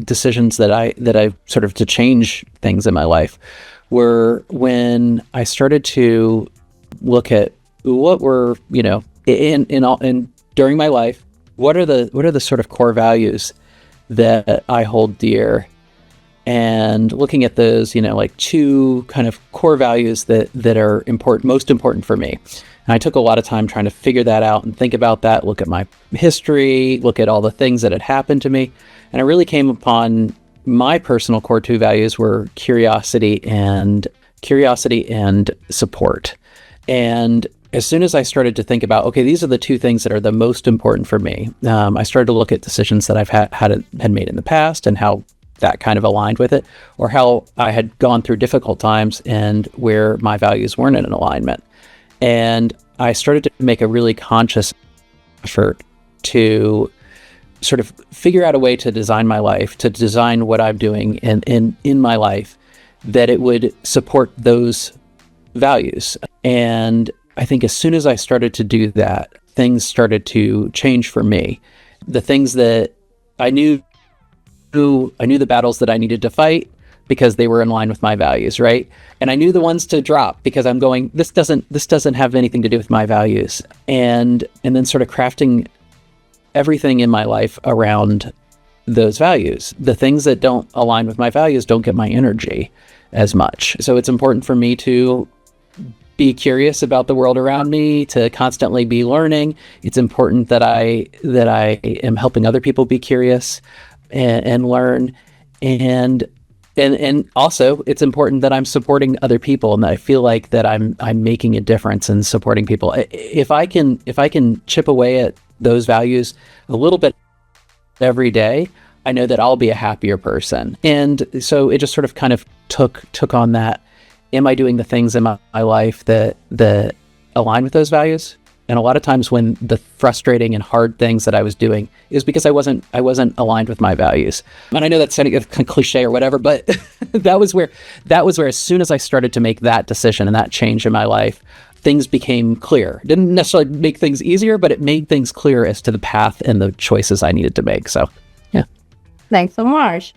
decisions that I sort of to change things in my life were when I started to look at what were, in during my life, what are the sort of core values that I hold dear, and looking at those, like two kind of core values that are most important for me. And I took a lot of time trying to figure that out and think about that, look at my history, look at all the things that had happened to me. And I really came upon my personal core two values were curiosity and support. And as soon as I started to think about, okay, these are the two things that are the most important for me, I started to look at decisions that I've had made in the past and how that kind of aligned with it, or how I had gone through difficult times and where my values weren't in alignment. And I started to make a really conscious effort to sort of figure out a way to design my life, to design what I'm doing in my life, that it would support those values. And I think as soon as I started to do that, things started to change for me. The things that I knew the battles that I needed to fight because they were in line with my values, right? And I knew the ones to drop because I'm going, this doesn't have anything to do with my values. And then sort of crafting everything in my life around those values. The things that don't align with my values don't get my energy as much. So it's important for me to be curious about the world around me, to constantly be learning. It's important that I am helping other people be curious and learn, and also it's important that I'm supporting other people and that I feel like that I'm making a difference in supporting people. If I can chip away at those values a little bit every day, I know that I'll be a happier person. And so it just sort of kind of took on that. Am I doing the things in my life that align with those values? And a lot of times when the frustrating and hard things that I was doing is because I wasn't aligned with my values. And I know that's sounding cliche or whatever, but that was where as soon as I started to make that decision and that change in my life, things became clear. It didn't necessarily make things easier, but it made things clear as to the path and the choices I needed to make. So, yeah. Thanks so much.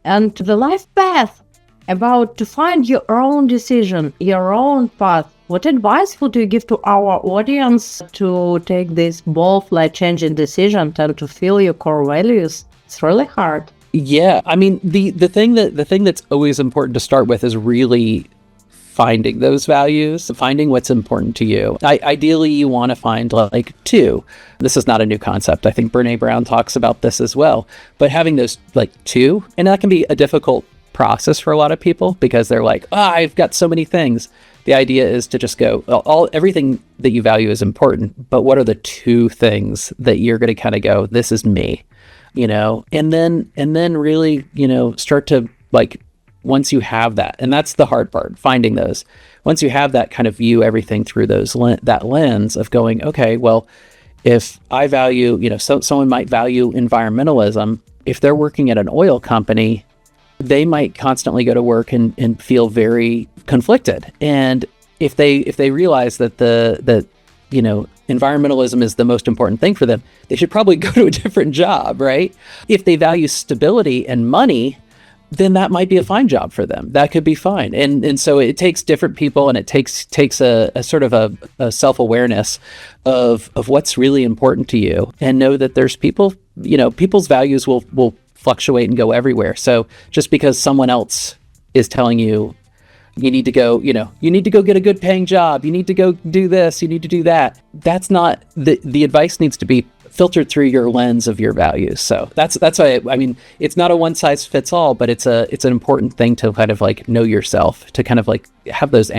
And the life path, about to find your own decision, your own path. What advice would you give to our audience to take this bold, life-changing decision and to feel your core values? It's really hard. Yeah, I mean, the thing that's always important to start with is really finding those values, finding what's important to you. Ideally, you want to find like two. This is not a new concept. I think Brene Brown talks about this as well. But having those like two, and that can be a difficult process for a lot of people because they're like, I've got so many things. The idea is to just go, everything that you value is important, but what are the two things that you're going to kind of go, this is me, and then really, start to like, once you have that, and that's the hard part, finding those, once you have that, kind of view everything through that lens of going, okay, well, if I value, someone might value environmentalism. If they're working at an oil company, they might constantly go to work and feel very conflicted. And if they realize that environmentalism is the most important thing for them, they should probably go to a different job, right? If they value stability and money, then that might be a fine job for them. That could be fine. And so it takes different people, and it takes a sort of a self-awareness of what's really important to you, and know that there's people, people's values will fluctuate and go everywhere. So just because someone else is telling you, you need to go get a good paying job, you need to go do this, you need to do that, that's not the advice needs to be filtered through your lens of your values. So that's why I mean, it's not a one size fits all, but it's an important thing to kind of like know yourself, to kind of like have those